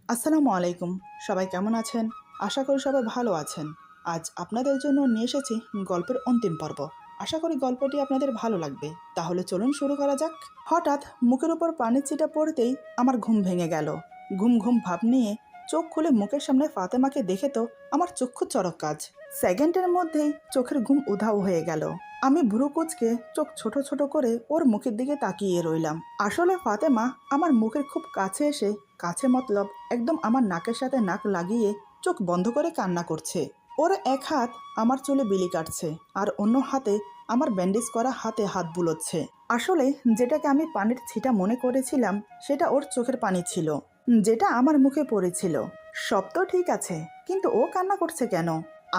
আসসালামু আলাইকুম। সবাই কেমন আছেন? আশা করি সবাই ভালো আছেন। আজ আপনাদের জন্য নিয়ে এসেছি গল্পের অন্তিম পর্ব। আশা করি গল্পটি আপনাদের ভালো লাগবে। তাহলে চলুন শুরু করা যাক। হঠাৎ মুখের উপর পানির ছিটা পড়তেই আমার ঘুম ভেঙে গেল। ঘুম ঘুম ভাব নিয়ে চোখ খুলে মুখের সামনে ফাতেমাকে দেখে তো আমার চক্ষু চড়ক কাজ। সেকেন্ডের মধ্যেই চোখের ঘুম উধাও হয়ে গেল। আমি ভ্রু কুঁচকে চোখ ছোট ছোট করে ওর মুখের দিকে তাকিয়ে রইলাম। আসলে ফাতেমা আমার মুখের খুব কাছে এসে, কাছে মতলব একদম আমার নাকের সাথে নাক লাগিয়ে চোখ বন্ধ করে কান্না করছে। ওর এক হাত আমার চুলে বিলি কাটছে আর অন্য হাতে আমার ব্যান্ডেজ করা হাতে হাত বুলোচ্ছে। আসলে যেটাকে আমি পানির ছিটা মনে করেছিলাম সেটা ওর চোখের পানি ছিল, যেটা আমার মুখে পড়েছিল। সব তো ঠিক আছে, কিন্তু ও কান্না করছে কেন?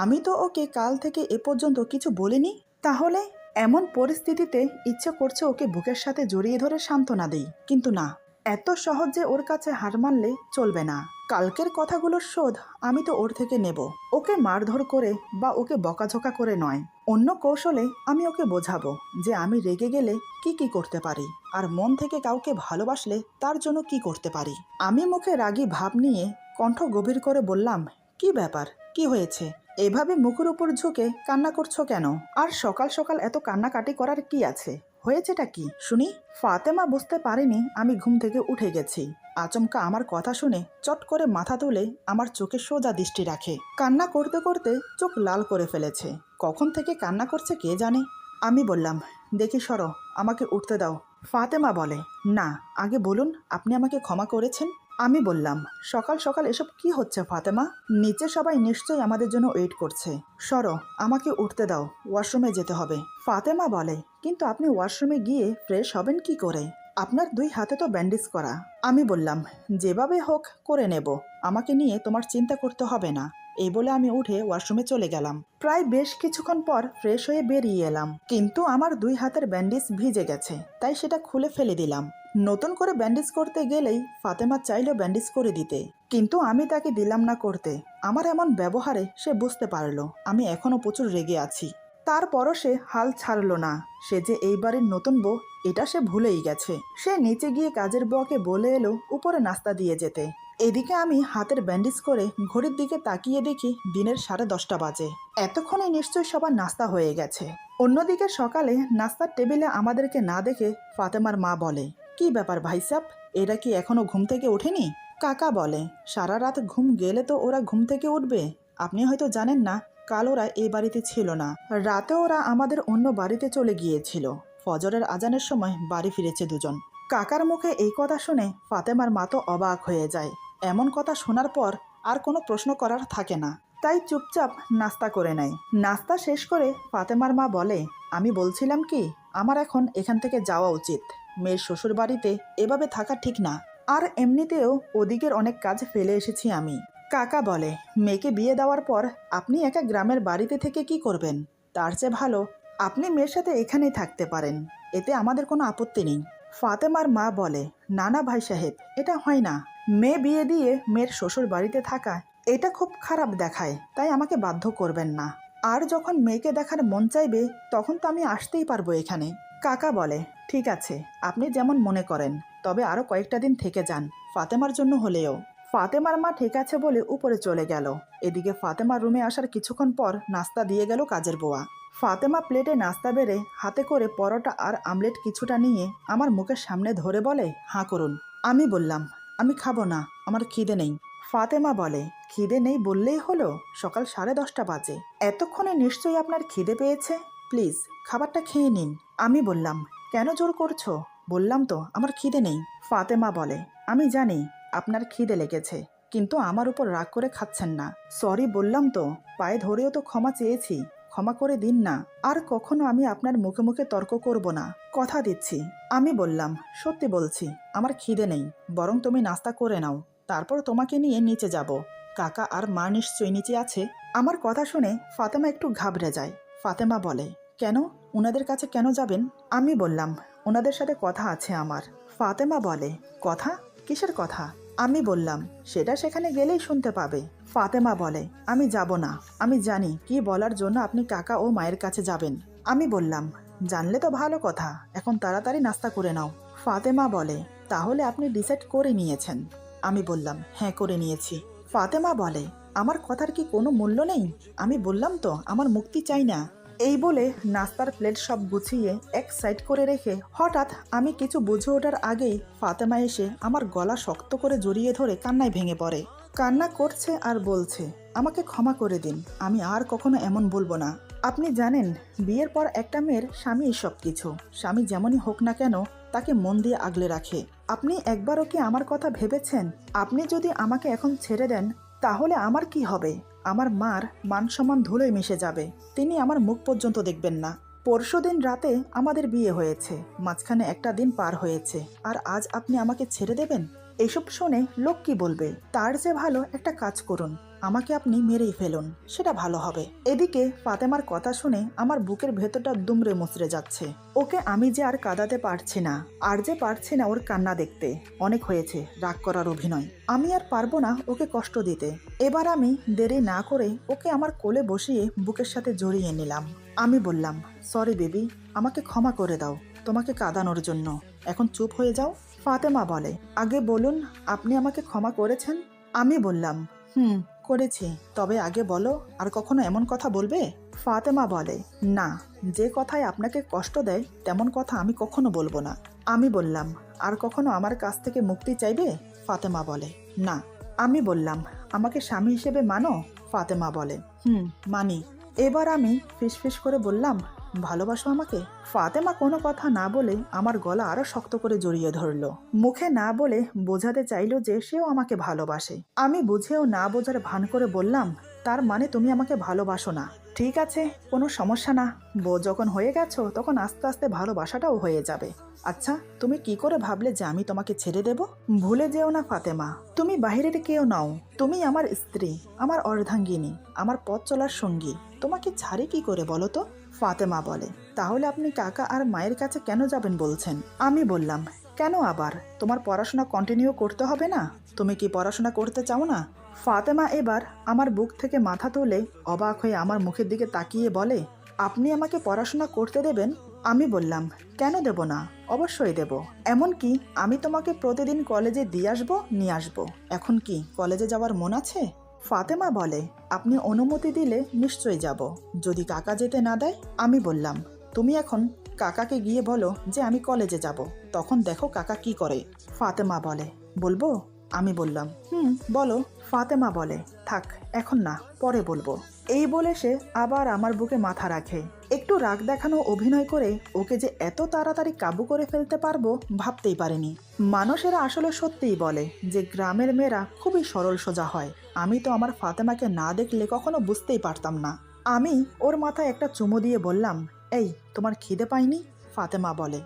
আমি তো ওকে কাল থেকে এ পর্যন্ত কিছু বলিনি। তাহলে এমন পরিস্থিতিতে ইচ্ছে করছে ওকে বুকের সাথে জড়িয়ে ধরে সান্ত্বনা দিই, কিন্তু না, এত সহজে ওর কাছে হার মানলে চলবে না। কালকের কথাগুলোর শোধ আমি তো ওর থেকে নেব। ওকে মারধর করে বা ওকে বকাঝকা করে নয়, অন্য কৌশলে আমি ওকে বোঝাবো যে আমি রেগে গেলে কি কি করতে পারি, আর মন থেকে কাউকে ভালোবাসলে তার জন্য কি করতে পারি। আমি মুখে রাগী ভাব নিয়ে কণ্ঠ গভীর করে বললাম, কি ব্যাপার, কি হয়েছে? এভাবে মুখের উপর ঝুঁকে কান্না করছো কেন? আর সকাল সকাল এত কান্নাকাটি করার কি আছে? হয়েছেটা কি শুনি? ফাতেমা বুঝতে পারেনি আমি ঘুম থেকে উঠে গেছি। আচমকা আমার কথা শুনে চট করে মাথা তুলে আমার চোখে সোজা দৃষ্টি রাখে। কান্না করতে করতে চোখ লাল করে ফেলেছে। কখন থেকে কান্না করছে কে জানে। আমি বললাম, দেখি সরো, আমাকে উঠতে দাও। ফাতেমা বলে, না, আগে বলুন আপনি আমাকে ক্ষমা করেছেন। আমি বললাম, সকাল সকাল এসব কি হচ্ছে ফাতেমা? নিচে সবাই নিশ্চয়ই আমাদের জন্য ওয়েট করছে। সরো, আমাকে উঠতে দাও, ওয়াশরুমে যেতে হবে। ফাতেমা বলে, কিন্তু আপনি ওয়াশরুমে গিয়ে ফ্রেশ হবেন কি করে? আপনার দুই হাতে তো ব্যান্ডেজ করা। আমি বললাম, যেভাবে হোক করে নেব, আমাকে নিয়ে তোমার চিন্তা করতে হবে না। এই বলে আমি উঠে ওয়াশরুমে চলে গেলাম। প্রায় বেশ কিছুক্ষণ পর ফ্রেশ হয়ে বেরিয়ে এলাম, কিন্তু আমার দুই হাতের ব্যান্ডেজ ভিজে গেছে, তাই সেটা খুলে ফেলে দিলাম। নতুন করে ব্যান্ডেজ করতে গেলেই ফাতেমা চাইলো ব্যান্ডেজ করে দিতে, কিন্তু আমি তাকে দিলাম না করতে। আমার এমন ব্যবহারে সে বুঝতে পারলো আমি এখনো প্রচুর রেগে আছি। তারপরও সে হাল ছাড়লো না। সে যে এই বাড়ির নতুন বউ এটা সে ভুলেই গেছে। সে নিচে গিয়ে কাজের বউকে বলে এলো উপরে নাস্তা দিয়ে যেতে। এদিকে আমি হাতের ব্যান্ডেজ করে ঘড়ির দিকে তাকিয়ে দেখি দিনের 10:30 বাজে। এতক্ষণে নিশ্চয়ই সবার নাস্তা হয়ে গেছে। অন্যদিকে সকালে নাস্তার টেবিলে আমাদেরকে না দেখে ফাতেমার মা বলে, কি ব্যাপার ভাইসাব, এরা কি এখনো ঘুম থেকে ওঠেনি? কাকা বলে, সারা রাত ঘুম গেলে তো ওরা ঘুম থেকে উঠবে। আপনি হয়তো জানেন না, কাল ওরা এই বাড়িতে ছিল না। রাতে ওরা আমাদের অন্য বাড়িতে চলে গিয়েছিল। ফজরের আজানের সময় বাড়ি ফিরেছে দুজন। কাকার মুখে এই কথা শুনে ফাতেমার মা তো অবাক হয়ে যায়। এমন কথা শোনার পর আর কোনো প্রশ্ন করার থাকে না, তাই চুপচাপ নাস্তা করে নেয়। নাস্তা শেষ করে ফাতেমার মা বলে, আমি বলছিলাম কি, আমার এখন এখান থেকে যাওয়া উচিত। মেয়ের শ্বশুর বাড়িতে এভাবে থাকা ঠিক না, আর এমনিতেও ওদিকের অনেক কাজ ফেলে এসেছি আমি। কাকা বলে, মেয়েকে বিয়ে দেওয়ার পর আপনি একা গ্রামের বাড়িতে থেকে কি করবেন? তার চেয়ে ভালো আপনি মেয়ের সাথে এখানেই থাকতে পারেন, এতে আমাদের কোনো আপত্তি নেই। ফাতেমার মা বলে, না না ভাই সাহেব, এটা হয় না। মেয়ে বিয়ে দিয়ে মেয়ের শ্বশুর বাড়িতে থাকা এটা খুব খারাপ দেখায়, তাই আমাকে বাধ্য করবেন না। আর যখন মেয়েকে দেখার মন চাইবে তখন তো আমি আসতেই পারবো এখানে। কাকা বলে, ঠিক আছে, আপনি যেমন মনে করেন, তবে আরও কয়েকটা দিন থেকে যান, ফাতেমার জন্য হলেও। ফাতেমার মা ঠিক আছে বলে উপরে চলে গেল। এদিকে ফাতেমার রুমে আসার কিছুক্ষণ পর নাস্তা দিয়ে গেল কাজের বুয়া। ফাতেমা প্লেটে নাস্তা বেড়ে হাতে করে পরোটা আর আমলেট কিছুটা নিয়ে আমার মুখের সামনে ধরে বলে, হাঁ করুন। আমি বললাম, আমি খাবো না, আমার খিদে নেই। ফাতেমা বলে, খিদে নেই বললেই হলো? সকাল 10:30 বাজে, এতক্ষণে নিশ্চয়ই আপনার খিদে পেয়েছে। প্লিজ খাবারটা খেয়ে নিন। আমি বললাম, কেন জোর করছো? বললাম তো আমার খিদে নেই। ফাতেমা বলে, আমি জানি আপনার খিদে লেগেছে, কিন্তু আমার উপর রাগ করে খাচ্ছেন না। সরি বললাম তো, পায়ে ধরেও তো ক্ষমা চেয়েছি, ক্ষমা করে দিন না। আর কখনো আমি আপনার মুখে মুখে তর্ক করব না, কথা দিচ্ছি। আমি বললাম, সত্যি বলছি, আমার খিদে নেই, বরং তুমি নাস্তা করে নাও, তারপর তোমাকে নিয়ে নিচে যাব। কাকা আর মা নিশ্চয়ই নিচে আছে। আমার কথা শুনে ফাতেমা একটু ঘাবড়ে যায়। ফাতেমা বলে, কেন, ওনাদের কাছে কেন যাবেন? আমি বললাম, ওনাদের সাথে কথা আছে আমার। ফাতেমা বলে, কথা? কিসের কথা? আমি বললাম, সেটা সেখানে গেলেই শুনতে পাবে। ফাতেমা বলে, আমি যাব না, আমি জানি কি বলার জন্য আপনি কাকা ও মায়ের কাছে যাবেন। আমি বললাম, জানলে তো ভালো কথা, এখন তাড়াতাড়ি নাস্তা করে নাও। ফাতেমা বলে, তাহলে আপনি ডিসাইড করে নিয়েছেন? আমি বললাম, হ্যাঁ করে নিয়েছি। ফাতেমা বলে, আমার কথার কি কোনো মূল্য নেই? আমি বললাম তো আমার মুক্তি চাই না। এই বলে নাস্তার প্লেট সব গুছিয়ে এক সাইড করে রেখে হঠাৎ আমি কিছু বুঝে ওঠার আগেই ফাতেমা এসে আমার গলা শক্ত করে জড়িয়ে ধরে কান্নায় ভেঙে পড়ে। কান্না করছে আর বলছে, আমাকে ক্ষমা করে দিন, আমি আর কখনো এমন বলবো না। আপনি জানেন, বিয়ের পর একটা মেয়ের স্বামী সব কিছু। স্বামী যেমনই হোক না কেন তাকে মন দিয়ে আগলে রাখে। আপনি একবারও কি আমার কথা ভেবেছেন? আপনি যদি আমাকে এখন ছেড়ে দেন তাহলে আমার কি হবে? আমার মার মান সম্মান ধুলোয় মিশে যাবে। তিনি আমার মুখ পর্যন্ত দেখবেন না। পরশুদিন রাতে আমাদের বিয়ে হয়েছে, মাঝখানে একটা দিন পার হয়েছে, আর আজ আপনি আমাকে ছেড়ে দেবেন? এসব শুনে লোক কি বলবে? তার চেয়ে ভালো একটা কাজ করুন, আমাকে আপনি মেরেই ফেলুন, সেটা ভালো হবে। এদিকে ফাতেমার কথা শুনে আমার বুকের ভেতরটা দুমড়ে মুচড়ে যাচ্ছে। ওকে আমি যে আর কাঁদাতে পারছি না, আর যে পারছি না ওর কান্না দেখতে। অনেক হয়েছে রাগ করার অভিনয়, আমি আর পারবো না ওকে কষ্ট দিতে। এবার আমি দেরি না করে ওকে আমার কোলে বসিয়ে বুকের সাথে জড়িয়ে নিলাম। আমি বললাম, সরি বেবি, আমাকে ক্ষমা করে দাও তোমাকে কাঁদানোর জন্য। এখন চুপ হয়ে যাও। ফাতেমা বলে, আগে বলুন আপনি আমাকে ক্ষমা করেছেন? আমি বললাম, করেছি, তবে আগে বলো আর কখনো এমন কথা বলবে? ফাতেমা বলে, না, যে কথায় আপনাকে কষ্ট দেয় তেমন কথা আমি কখনো বলবো না। আমি বললাম, আর কখনো আমার কাছ থেকে মুক্তি চাইবে? ফাতেমা বলে, না। আমি বললাম, আমাকে স্বামী হিসেবে মানো? ফাতেমা বলে, মানি। এবার আমি ফিসফিস করে বললাম, ভালোবাসো আমাকে? ফাতেমা কোনো কথা না বলে আমার গলা আরো শক্ত করে জড়িয়ে ধরলো। মুখে না বলে বোঝাতে চাইলো যে সেও আমাকে ভালোবাসে। আমি বুঝেও না বোঝার ভান করে বললাম, তার মানে তুমি আমাকে ভালোবাসো না? ঠিক আছে, কোনো সমস্যা না, বউ যখন হয়ে গেছো তখন আস্তে আস্তে ভালোবাসাটাও হয়ে যাবে। আচ্ছা, তুমি কি করে ভাবলে যে আমি তোমাকে ছেড়ে দেব? ভুলে যেও না ফাতেমা, তুমি বাহিরের কেউ নাও, তুমি আমার স্ত্রী, আমার অর্ধাঙ্গিনী, আমার পথ চলার সঙ্গী। তোমাকে ছাড়ি কি করে বলো তো? ফাতেমা বলে, তাহলে আপনি কাকা আর মায়ের কাছে কেন যাবেন বলছেন? আমি বললাম, কেন আবার? তোমার পড়াশোনা কন্টিনিউ করতে হবে না? তুমি কি পড়াশোনা করতে চাও না? ফাতেমা এবার আমার বুক থেকে মাথা তুলে অবাক হয়ে আমার মুখের দিকে তাকিয়ে বলে, আপনি আমাকে পড়াশোনা করতে দেবেন? আমি বললাম, কেন দেব না, অবশ্যই দেব। এমনকি আমি তোমাকে প্রতিদিন কলেজে দিয়ে আসবো, নিয়ে আসবো। এখন কি কলেজে যাওয়ার মন আছে? ফাতেমা বলে, আপনি অনুমতি দিলে নিশ্চয়ই যাব, যদি কাকা যেতে না দেয়। আমি বললাম, তুমি এখন কাকাকে গিয়ে বলো যে আমি কলেজে যাব, তখন দেখো কাকা কি করে। ফাতেমা বলে, বলবো? আমি বললাম, বলো। ফাতেমা বলে, থাক এখন না, পরে বলবো। এই বলে সে আবার আমার বুকে মাথা রাখে। একটু রাগ দেখানো অভিনয় করে ওকে যে এত তাড়াতাড়ি কাবু করে ফেলতে পারবো ভাবতেই পারিনি। মানুষেরা আসলে সত্যিই বলে যে গ্রামের মেয়েরা খুবই সরল সোজা হয়। আমি তো আমার ফাতেমাকে না দেখলে কখনো বুঝতেই পারতাম না। আমি ওর মাথায় একটা চুমু দিয়ে বললাম, এই তোমার খিদে পায়নি? ফাতেমা বলে,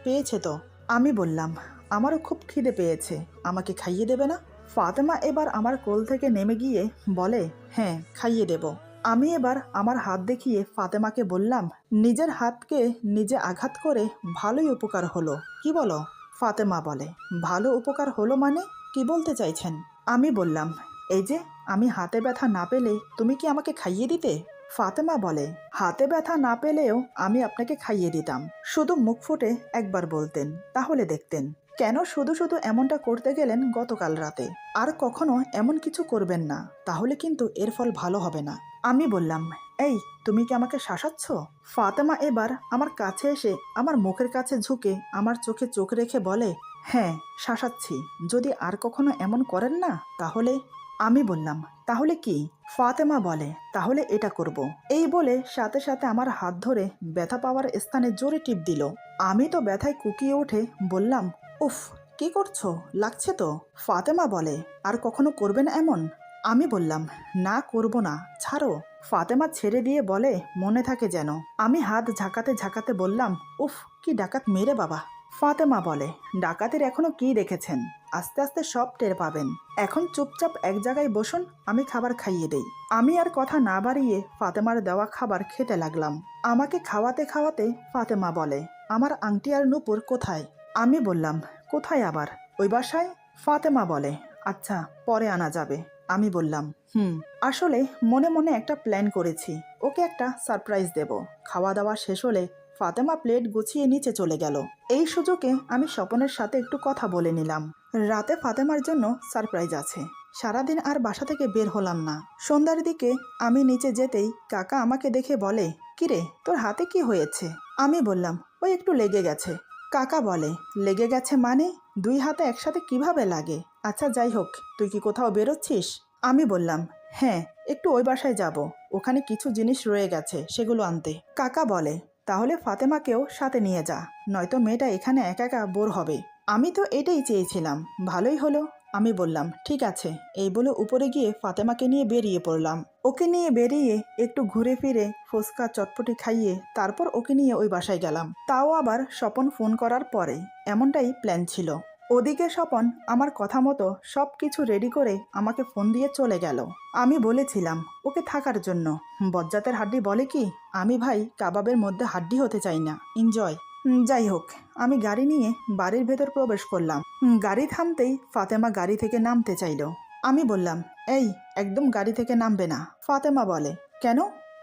পেয়েছে তো। আমি বললাম, আমারও খুব খিদে পেয়েছে, আমাকে খাইয়ে দেবে না? ফাতেমা এবার আমার কোল থেকে নেমে গিয়ে বলে, হ্যাঁ খাইয়ে দেব। আমি এবার আমার হাত দেখিয়ে ফাতেমাকে বললাম, নিজের হাতকে নিজে আঘাত করে ভালোই উপকার হলো, কি বলো? ফাতেমা বলে, ভালো উপকার হলো মানে কি বলতে চাইছেন? আমি বললাম, এই যে আমি হাতে ব্যথা না পেলে তুমি কি আমাকে খাইয়ে দিতে? ফাতেমা বলে, হাতে ব্যথা না পেলেও আমি আপনাকে খাইয়ে দিতাম, শুধু মুখ ফুটে একবার বলতেন, তাহলে দেখতেন। কেন শুধু শুধু এমনটা করতে গেলেন গতকাল রাতে? আর কখনো এমন কিছু করবেন না, তাহলে কিন্তু এর ফল ভালো হবে না। আমি বললাম, এই তুমি কি আমাকে শাসাচ্ছ? ফাতেমা এবার আমার কাছে এসে আমার মুখের কাছে ঝুঁকে আমার চোখে চোখ রেখে বলে, হ্যাঁ শাসাচ্ছি, যদি আর কখনো এমন করেন না তাহলে। আমি বললাম, তাহলে কি? ফাতেমা বলে, তাহলে এটা করব। এই বলে সাথে সাথে আমার হাত ধরে ব্যথা পাওয়ার স্থানে জোরে টিপ দিল। আমি তো ব্যথায় কুকিয়ে উঠে বললাম, উফ, কি করছো, লাগছে তো। ফাতেমা বলে, আর কখনো করবে না এমন? আমি বললাম, না করব না, ছাড়ো। ফাতেমা ছেড়ে দিয়ে বলে, মনে থাকে যেন। আমি হাত ঝাঁকাতে ঝাঁকাতে বললাম, উফ, কি ডাকাত মেরে বাবা। ফাতেমা বলে, ডাকাতের এখনো কি দেখেছেন, আস্তে আস্তে সব টের পাবেন। এখন চুপচাপ এক জায়গায় বসুন, আমি খাবার খাইয়ে দেই। আমি আর কথা না বাড়িয়ে ফাতেমার দেওয়া খাবার খেতে লাগলাম। আমাকে খাওয়াতে খাওয়াতে ফাতেমা বলে, আমার আংটি আর নূপুর কোথায়? আমি বললাম, কোথায় আবার, ওই বাসায়। ফাতেমা বলে, আচ্ছা পরে আনা যাবে। আমি বললাম, আসলে মনে মনে একটা প্ল্যান করেছি, ওকে একটা সারপ্রাইজ দেব। খাওয়া দাওয়া শেষ হলে ফাতেমা প্লেট গুছিয়ে নিচে চলে গেল। এই সুযোগে আমি স্বপনের সাথে একটু কথা বলে নিলাম। রাতে ফাতেমার জন্য সারপ্রাইজ আছে। সারাদিন আর বাসা থেকে বের হলাম না। সন্ধ্যার দিকে আমি নিচে যেতেই কাকা আমাকে দেখে বলে, কিরে তোর হাতে কি হয়েছে? আমি বললাম, ওই একটু লেগে গেছে। কাকা বলে, লেগে গেছে মানে? 2 হাতে একসাথে কিভাবে লাগে? আচ্ছা যাই হোক, তুই কি কোথাও বেরোচ্ছিস? আমি বললাম, হ্যাঁ একটু ওই বাসায় যাব, ওখানে কিছু জিনিস রয়ে গেছে সেগুলো আনতে। কাকা বলে, তাহলে ফাতেমাকেও সাথে নিয়ে যা, নয়তো মেয়েটা এখানে একা একা বোর হবে। আমি তো এটাই চেয়েছিলাম, ভালোই হলো। আমি বললাম, ঠিক আছে। এই বলে উপরে গিয়ে ফাতেমাকে নিয়ে বেরিয়ে পড়লাম। ওকে নিয়ে বেরিয়ে একটু ঘুরে ফিরে ফুচকা চটপটি খাইয়ে তারপর ওকে নিয়ে ওই বাসায় গেলাম। তাও আবার স্বপন ফোন করার পরে। এমনটাই প্ল্যান ছিল। ওদিকে স্বপন আমার কথা মতো সব কিছু রেডি করে আমাকে ফোন দিয়ে চলে গেল। আমি বলেছিলাম ওকে থাকার জন্য। বজ্জাতের হাড্ডি বলে কি, আমি ভাই কাবাবের মধ্যে হাড্ডি হতে চাই না, এনজয়। যাই হোক, আমি গাড়ি নিয়ে বাড়ির ভেতর প্রবেশ করলাম। গাড়ি থামতেই ফাতেমা গাড়ি থেকে নামতে চাইল। আমি বললাম, এই একদম গাড়ি থেকে নামবে না। ফাতেমা বলে, কেন?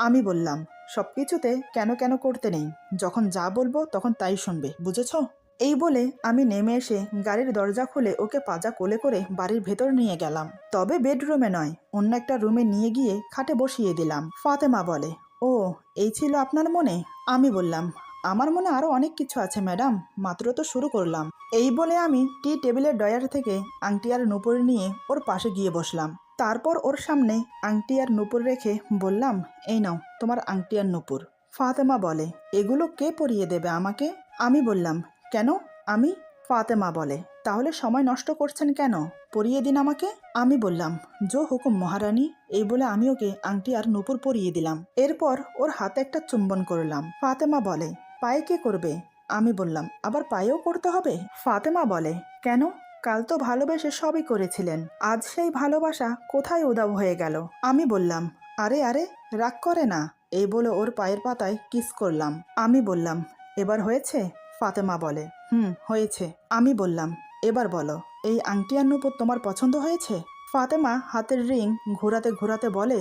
আমি বললাম, সব কিছুতে কেন কেন করতে নেই, যখন যা বলবো তখন তাই শুনবে, বুঝেছ? এই বলে আমি নেমে এসে গাড়ির দরজা খুলে ওকে পাজা কোলে করে বাড়ির ভেতর নিয়ে গেলাম। তবে বেডরুমে নয়, অন্য একটা রুমে নিয়ে গিয়ে খাটে বসিয়ে দিলাম। ফাতেমা বলে, ও এই ছিল আপনার মনে? আমি বললাম, আমার মনে আরও অনেক কিছু আছে ম্যাডাম, মাত্র তো শুরু করলাম। এই বলে আমি টি টেবিলের ডয়ার থেকে আংটি আর নূপুর নিয়ে ওর পাশে গিয়ে বসলাম। তারপর ওর সামনে আংটি আর নূপুর রেখে বললাম, এই নাও তোমার আংটি আর নূপুর। ফাতেমা বলে, এগুলো কে পরিয়ে দেবে আমাকে? আমি বললাম, কেন আমি? ফাতেমা বলে, তাহলে সময় নষ্ট করছেন কেন, পরিয়ে দিন আমাকে। আমি বললাম, জো হুকুম মহারানী। এই বলে আমি ওকে আংটি আর নূপুর পরিয়ে দিলাম। এরপর ওর হাতে একটা চুম্বন করলাম। ফাতেমা বলে, পায়ে কে করবে? আমি বললাম, আবার পায়েও করতে হবে? ফাতেমা বলে, কেন? কাল তো ভালোবেসে সবই করেছিলেন, আজ সেই ভালোবাসা কোথায় উধাও হয়ে গেল? আমি বললাম, আরে আরে রাগ করে না। এই বলে ওর পায়ের পাতায় কিস করলাম। আমি বললাম, এবার হয়েছে? ফাতেমা বলে, হয়েছে। আমি বললাম, এবার বলো, এই আংটি আর নূপুর তোমার পছন্দ হয়েছে? ফাতেমা হাতের রিং ঘোরাতে ঘোরাতে বলে,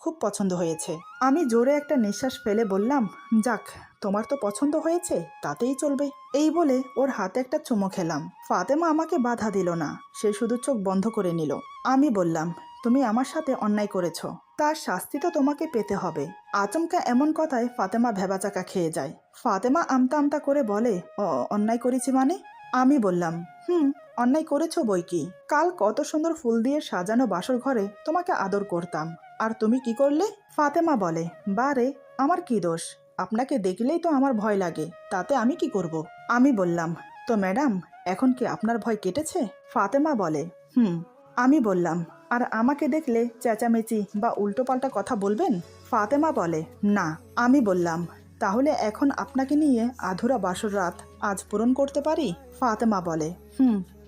খুব পছন্দ হয়েছে। আমি জোরে একটা নিঃশ্বাস ফেলে বললাম, যাক, তোমার তো পছন্দ হয়েছে, তাতেই চলবে। এই বলে ওর হাতে একটা চুমো খেলাম। ফাতেমা আমাকে বাধা দিল না, সে শুধু চোখ বন্ধ করে নিল। আমি বললাম, তুমি আমার সাথে অন্যায় করেছ, তার শাস্তি তো তোমাকে পেতে হবে। আচমকা এমন কথায় ফাতেমা ভেবাচাকা খেয়ে যায়। ফাতেমা আমতা আমতা করে বলে, অন্যায় করেছি মানে? আমি বললাম, অন্যায় করেছো বই কি। কাল কত সুন্দর ফুল দিয়ে সাজানো বাসর ঘরে তোমাকে আদর করতাম, আর তুমি কি করলে? ফাতেমা বলে, বারে আমার কি দোষ? আপনাকে দেখলেই তো আমার ভয় লাগে, তাতে আমি কি করব? আমি বললাম, তো ম্যাডাম এখন কি আপনার ভয় কেটেছে? ফাতেমা বলে, আমি বললাম, আর আমাকে দেখলে চেঁচামেচি বা উল্টোপাল্টা কথা বলবেন? ফাতেমা বলে, না। আমি বললাম, তাহলে এখন আপনাকে নিয়ে আধুরা বাসর রাত আজ পূরণ করতে পারি? ফাতেমা বলে,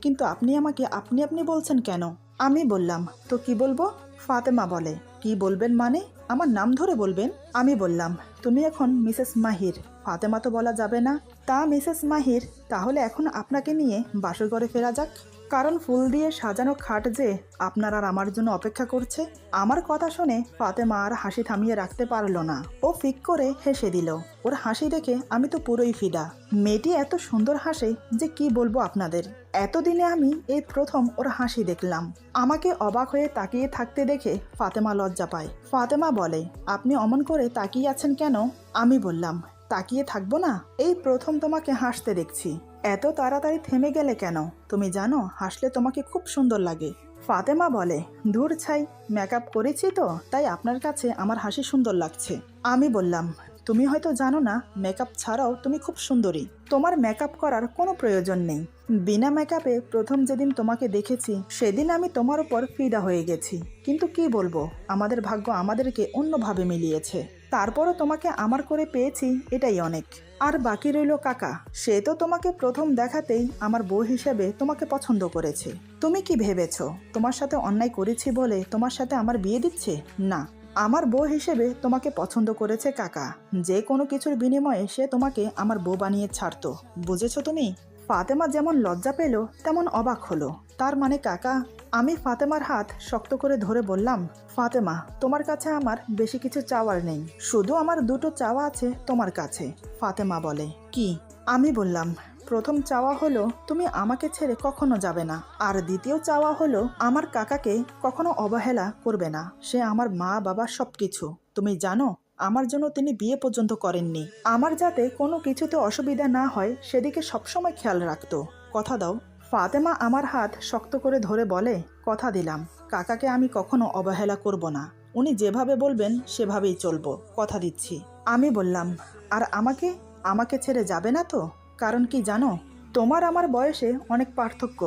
কিন্তু আপনি আমাকে আপনি আপনি বলছেন কেন? আমি বললাম, তো কি বলবো? ফাতেমা বলে, কি বলবেন মানে? আমার নাম ধরে বলবেন। আমি বললাম, তুমি এখন মিসেস মাহির। ফাতেমা তো বলা যাবে না। তা মিসেস মাহির, তাহলে এখন আপনাকে নিয়ে বাসর ঘরে ফেরা যাক, কারণ ফুল দিয়ে সাজানো খাট যে আপনার আর আমার জন্য অপেক্ষা করছে। আমার কথা শুনে ফাতেমা আর হাসি থামিয়ে রাখতে পারলো না। ও ফিক করে হেসে দিল। ওর হাসি দেখে আমি তো পুরোই ফিদা। মেয়েটি এত সুন্দর হাসে যে কি বলবো আপনাদের। এতদিনে আমি এই প্রথম ওর হাসি দেখলাম। আমাকে অবাক হয়ে তাকিয়ে থাকতে দেখে ফাতেমা লজ্জা পায়। ফাতেমা বলে, আপনি অমন করে তাকিয়ে আছেন কেন? আমি বললাম, তাকিয়ে থাকবো না? এই প্রথম তোমাকে হাসতে দেখছি, এত তাড়াতাড়ি থেমে গেলে কেন? তুমি জানো হাসলে তোমাকে খুব সুন্দর লাগে। ফাতেমা বলে, ধুর ছাই, মেকআপ করেছি তো তাই আপনার কাছে আমার হাসি সুন্দর লাগছে। আমি বললাম, তুমি হয়তো জানো না, মেকআপ ছাড়াও তুমি খুব সুন্দরী, তোমার মেকআপ করার কোনো প্রয়োজন নেই। বিনা মেকআপে প্রথম যেদিন তোমাকে দেখেছি সেদিন আমি তোমার উপর ফিদা হয়ে গেছি। কিন্তু কি বলবো, আমাদের ভাগ্য আমাদেরকে অন্যভাবে মিলিয়েছে। তারপরও তোমাকে আমার করে পেয়েছি, এটাই অনেক। আর বাকি রইল কাকা, সে তো তোমাকে প্রথম দেখাতেই আমার বউ হিসেবে তোমাকে পছন্দ করেছে। তুমি কি ভেবেছো তোমার সাথে অন্যায় করেছি বলে তোমার সাথে আমার বিয়ে দিচ্ছে? না, আমার বউ হিসেবে তোমাকে পছন্দ করেছে কাকা। যে কোনো কিছুর বিনিময়ে সে তোমাকে আমার বউ বানিয়ে ছাড়তো, বুঝেছো তুমি? ফাতেমা যেমন লজ্জা পেল তেমন অবাক হলো। তার মানে কাকা আমি ফাতেমার হাত শক্ত করে ধরে বললাম, ফাতেমা, তোমার কাছে আমার বেশি কিছু চাওয়ার নেই, শুধু আমার দুটো চাওয়া আছে তোমার কাছে। ফাতেমা বলে, কি? আমি বললাম, প্রথম চাওয়া হলো তুমি আমাকে ছেড়ে কখনো যাবে না, আর দ্বিতীয় চাওয়া হলো আমার কাকাকে কখনো অবহেলা করবে না। সে আমার মা বাবা সবকিছু। তুমি জানো, আমার জন্য তিনি বিয়ে পর্যন্ত করেননি। আমার যাতে কোনো কিছুতে অসুবিধা না হয় সেদিকে সবসময় খেয়াল রাখতো। কথা দাও। ফাতেমা আমার হাত শক্ত করে ধরে বলে, কথা দিলাম, কাকাকে আমি কখনো অবহেলা করব না। উনি যেভাবে বলবেন সেভাবেই চলবো, কথা দিচ্ছি। আমি বললাম, আর আমাকে আমাকে ছেড়ে যাবে না তো? কারণ কি জানো, তোমার আমার বয়সে অনেক পার্থক্য।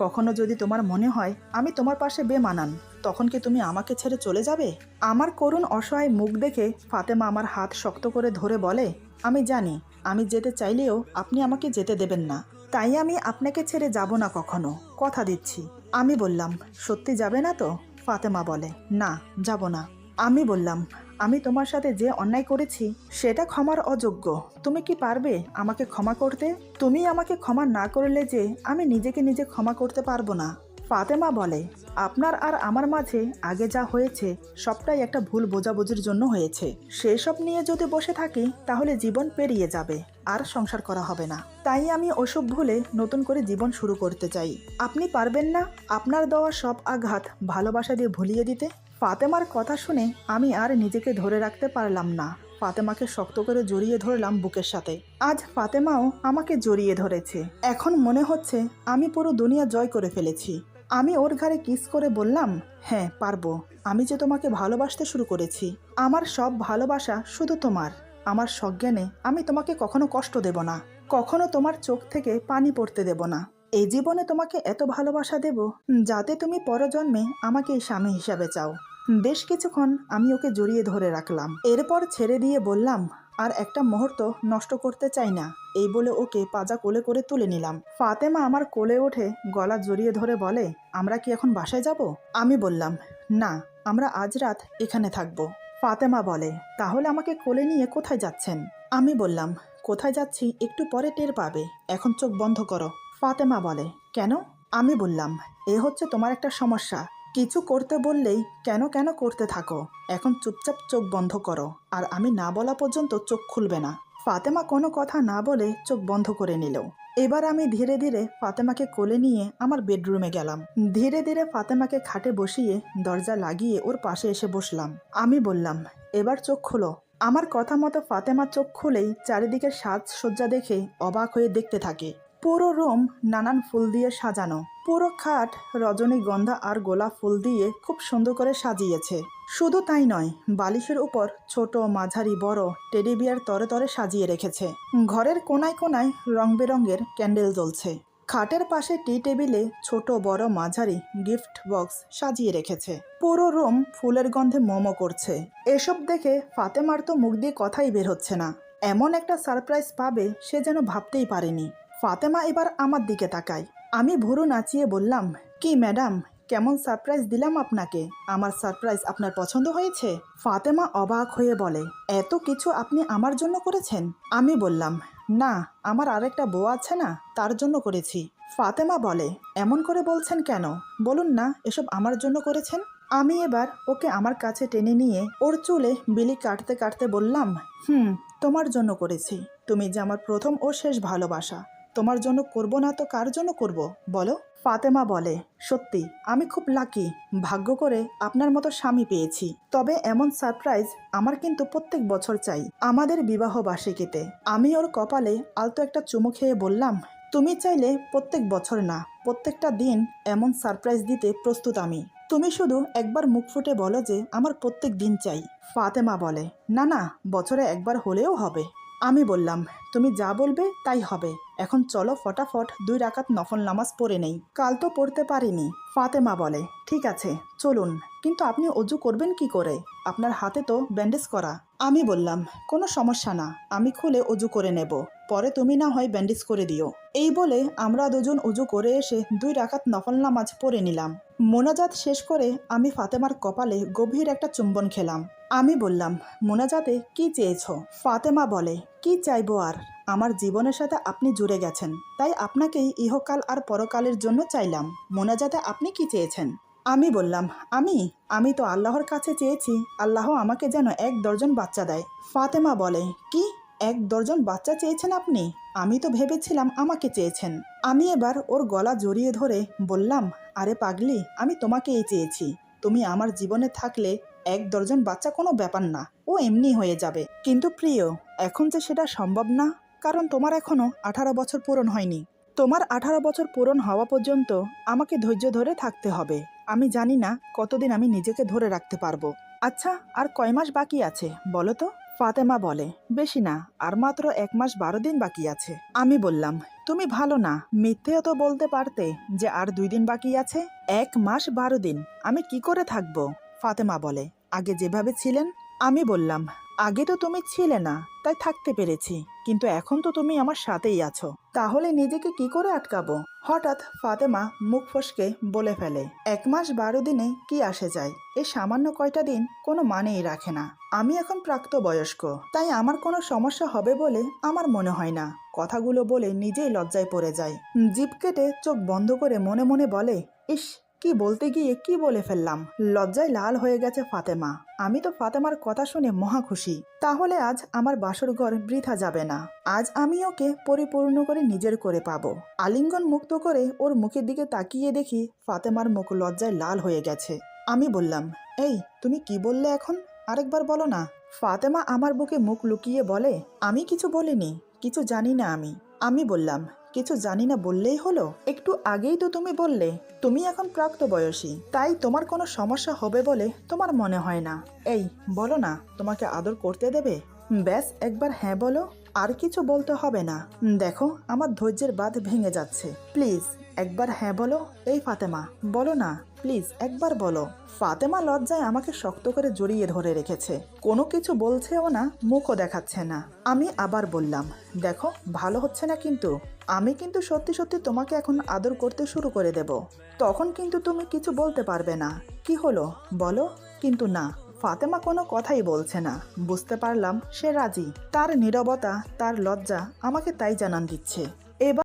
কখনো যদি তোমার মনে হয় আমি তোমার পাশে বেমানান, তখন কি তুমি আমাকে ছেড়ে চলে যাবে? আমার করুণ অসহায় মুখ দেখে ফাতেমা আমার হাত শক্ত করে ধরে বলে, আমি জানি আমি যেতে চাইলেও আপনি আমাকে যেতে দেবেন না, তাই আমি আপনাকে ছেড়ে যাব না কখনো, কথা দিচ্ছি। আমি বললাম, সত্যি যাবে না তো? ফাতেমা বলে, না, যাব না। আমি বললাম, আমি তোমার সাথে যে অন্যায় করেছি সেটা ক্ষমার অযোগ্য। তুমি কি পারবে আমাকে ক্ষমা করতে? তুমি আমাকে ক্ষমা না করলে যে আমি নিজেকে নিজে ক্ষমা করতে পারবো না। ফাতেমা বলে, আপনার আর আমার মাঝে আগে যা হয়েছে সবটাই একটা ভুল বোঝাবুঝির জন্য হয়েছে। সেসব নিয়ে যদি বসে থাকি তাহলে জীবন পেরিয়ে যাবে, আর সংসার করা হবে না। তাই আমি ওসব ভুলে নতুন করে জীবন শুরু করতে চাই। আপনি পারবেন না আপনার দেওয়া সব আঘাত ভালোবাসা দিয়ে ভুলিয়ে দিতে? ফাতেমার কথা শুনে আমি আর নিজেকে ধরে রাখতে পারলাম না। ফাতেমাকে শক্ত করে জড়িয়ে ধরলাম বুকের সাথে। আজ ফাতেমাও আমাকে জড়িয়ে ধরেছে। এখন মনে হচ্ছে আমি পুরো দুনিয়া জয় করে ফেলেছি। আমি ওর ঘাড়ে কিস করে বললাম, হ্যাঁ পারবো। আমি যে তোমাকে ভালোবাসতে শুরু করেছি। আমার সব ভালোবাসা শুধু তোমার। আমার সজ্ঞানে আমি তোমাকে কখনো কষ্ট দেব না, কখনো তোমার চোখ থেকে পানি পড়তে দেব না। এই জীবনে তোমাকে এত ভালোবাসা দেব যাতে তুমি পরজন্মে আমাকে স্বামী হিসাবে চাও। বেশ কিছুক্ষণ আমি ওকে জড়িয়ে ধরে রাখলাম, এরপর ছেড়ে দিয়ে বললাম, আর একটা মুহূর্ত নষ্ট করতে চাই না। এই বলে ওকে পাজা কোলে করে তুলে নিলাম। ফাতেমা আমার কোলে ওঠে গলা জড়িয়ে ধরে বলে, আমরা কি এখন বাসায় যাব? আমি বললাম, না, আমরা আজ রাত এখানে থাকবো। ফাতেমা বলে, তাহলে আমাকে কোলে নিয়ে কোথায় যাচ্ছেন? আমি বললাম, কোথায় যাচ্ছি একটু পরে টের পাবে, এখন চোখ বন্ধ করো। ফাতেমা বলে, কেন? আমি বললাম, এ হচ্ছে তোমার একটা সমস্যা। কিছু করতে বললেই কেন কেন করতে থাকো। এখন চুপচাপ চোখ বন্ধ করো, আর আমি না বলা পর্যন্ত চোখ খুলবে না। ফাতেমা কোনো কথা না বলে চোখ বন্ধ করে নিল। এবার আমি ধীরে ধীরে ফাতেমাকে কোলে নিয়ে আমার বেডরুমে গেলাম। ধীরে ধীরে ফাতেমাকে খাটে বসিয়ে দরজা লাগিয়ে ওর পাশে এসে বসলাম। আমি বললাম, এবার চোখ খোলো। আমার কথা মতো ফাতেমা চোখ খুলেই চারিদিকে সাজসজ্জা দেখে অবাক হয়ে দেখতে থাকে। পুরো রুম নানান ফুল দিয়ে সাজানো, পুরো খাট রজনীগন্ধা আর গোলাপ ফুল দিয়ে খুব সুন্দর করে সাজিয়েছে। শুধু তাই নয়, বালিশের উপর ছোট মাঝারি বড় টেডি বিয়ার তরে তরে সাজিয়ে রেখেছে। ঘরের কোনায় কোনায় রং বেরঙের ক্যান্ডেল জ্বলছে। খাটের পাশে টি টেবিলে ছোট বড় মাঝারি গিফট বক্স সাজিয়ে রেখেছে। পুরো রুম ফুলের গন্ধে মোমো করছে। এসব দেখে ফাতেমার তো মুখ দিয়ে কথাই বের হচ্ছে না। এমন একটা সারপ্রাইজ পাবে সে যেন ভাবতেই পারেনি। ফাতেমা এবার আমার দিকে তাকায়। আমি ভুরু নাচিয়ে বললাম, কি ম্যাডাম, কেমন সারপ্রাইজ দিলাম আপনাকে? আমার সারপ্রাইজ আপনার পছন্দ হয়েছে? ফাতেমা অবাক হয়ে বলে, এত কিছু আপনি আমার জন্য করেছেন? আমি বললাম, না, আমার আরেকটা বউ আছে না, তার জন্য করেছি। ফাতেমা বলে, এমন করে বলছেন কেন? বলুন না এসব আমার জন্য করেছেন। আমি এবার ওকে আমার কাছে টেনে নিয়ে ওর চুলে বিলি কাটতে কাটতে বললাম, তোমার জন্য করেছি। তুমি যে আমার প্রথম ও শেষ ভালোবাসা। তোমার জন্য করব না তো কার জন্য করব বলো? ফাতেমা বলে, সত্যি আমি খুব লাকি, ভাগ্য করে আপনার মতো স্বামী পেয়েছি। তবে এমন সারপ্রাইজ আমার কিন্তু প্রত্যেক বছর চাই, আমাদের বিবাহ বার্ষিকীতে। আমি ওর কপালে আলতো একটা চুমু খেয়ে বললাম, তুমি চাইলে প্রত্যেক বছর না, প্রত্যেকটা দিন এমন সারপ্রাইজ দিতে প্রস্তুত আমি। তুমি শুধু একবার মুখ ফুটে বলো যে আমার প্রত্যেক দিন চাই। ফাতেমা বলে, না না, বছরে একবার হলেও হবে। আমি বললাম, তুমি যা বলবে তাই হবে। এখন চলো ফটাফট 2 রাকাত নফল নামাজ পড়ে নেই, কাল তো পড়তে পারিনি। ফাতেমা বলে, ঠিক আছে চলুন, কিন্তু আপনি অজু করবেন কি করে? আপনার হাতে তো ব্যান্ডেজ করা। আমি বললাম, কোনো সমস্যা না, আমি খুলে অজু করে নেব, পরে তুমি না হয় ব্যান্ডেজ করে দিও। এই বলে আমরা দুজন অজু করে এসে 2 রাকাত নফল নামাজ পড়ে নিলাম। মোনাজাত শেষ করে আমি ফাতেমার কপালে গভীর একটা চুম্বন খেলাম। আমি বললাম, মোনাজাতে কি চেয়েছো? ফাতেমা বলে, কি চাইবো আর, আমার জীবনের সাথে আপনি জুড়ে গেছেন, তাই আপনাকেই ইহকাল আর পরকালের জন্য চাইলাম। মোনাজাতে আপনি কি চেয়েছেন? আমি বললাম, আমি তো আল্লাহর কাছে চেয়েছি আল্লাহ আমাকে যেন 1 ডজন বাচ্চা দেয়। ফাতেমা বলে, কি 1 ডজন বাচ্চা চেয়েছেন আপনি? আমি তো ভেবেছিলাম আমাকে চেয়েছেন। আমি এবার ওর গলা জড়িয়ে ধরে বললাম, আরে পাগলি, আমি তোমাকেই চেয়েছি। তুমি আমার জীবনে থাকলে 1 ডজন বাচ্চা কোনো ব্যাপার না, ও এমনি হয়ে যাবে। কিন্তু প্রিয়, এখন যে সেটা সম্ভব না, কারণ তোমার এখনো 18 বছর পূরণ হয়নি। তোমার 18 বছর পূরণ হওয়া পর্যন্ত আমাকে ধৈর্য ধরে থাকতে হবে। আমি জানি না কতদিন আমি নিজেকে ধরে রাখতে পারবো। আচ্ছা, আর কয় মাস বাকি আছে বলো তো? ফাতেমা বলে, বেশি না, আর মাত্র 1 মাস 12 দিন বাকি আছে। আমি বললাম, তুমি ভালো না, মিথ্যেও তো বলতে পারতে যে আর 2 দিন বাকি আছে। 1 মাস 12 দিন আমি কি করে থাকবো? ফাতেমা বলে, আগে যেভাবে ছিলেন। আমি বললাম, আগে তো তুমি ছিলে না, তাই থাকতে পেরেছি, কিন্তু এখন তো তুমি আমার সাথেই আছো, তাহলে নিজেকে কি করে আটকাবো? হঠাৎ ফাতেমা মুখ ফসকে বলে ফেলে, 1 মাস 12 দিনে কি আসে যায়? এই সামান্য কয়টা দিন কোনো মানেই রাখে না। আমি এখন প্রাপ্তবয়স্ক, তাই আমার কোনো সমস্যা হবে বলে আমার মনে হয় না। কথাগুলো বলে নিজেই লজ্জায় পড়ে যায়। জিভ কেটে চোখ বন্ধ করে মনে মনে বলে, ইস, কি বলতে গিয়ে কি বলে ফেললাম। লজ্জায় লাল হয়ে গেছে ফাতেমা। আমি তো ফাতেমার কথা শুনে মহা খুশি। তাহলে আজ আমার বাসর ঘর বৃথা যাবে না। আজ আমি ওকে পরিপূর্ণ করে নিজের করে পাবো। আলিঙ্গন মুক্ত করে ওর মুখের দিকে তাকিয়ে দেখি ফাতেমার মুখ লজ্জায় লাল হয়ে গেছে। আমি বললাম, এই তুমি কি বললে এখন? আরেকবার বলো না। ফাতেমা আমার বুকে মুখ লুকিয়ে বলে, আমি কিছু বলিনি, কিছু জানি না আমি বললাম, কিছু জানি না বললেই হলো? একটু আগেই তো তুমি বললে তুমি এখন প্রাপ্তবয়সী, তাই তোমার কোনো সমস্যা হবে বলে তোমার মনে হয় না। এই বলো না, তোমাকে আদর করতে দেবে? ব্যাস একবার হ্যাঁ বলো, আর কিছু বলতে হবে না। দেখো আমার ধৈর্যের বাঁধ ভেঙে যাচ্ছে, প্লিজ একবার হ্যাঁ বলো। এই ফাতেমা, বলো না প্লিজ, একবার বলো। ফাতেমা লজ্জায় আমাকে শক্ত করে জড়িয়ে ধরে রেখেছে, কোনো কিছু বলছেও না, মুখও দেখাচ্ছে না। আমি আবার বললাম, দেখো ভালো হচ্ছে না কিন্তু, আমি কিন্তু সত্যি সত্যি তোমাকে এখন আদর করতে শুরু করে দেব, তখন কিন্তু তুমি কিছু বলতে পারবে না। কি হলো বলো? কিন্তু না, ফাতেমা কোনো কথাই বলছে না। বুঝতে পারলাম সে রাজি। তার নীরবতা, তার লজ্জা আমাকে তাই জানান দিচ্ছে।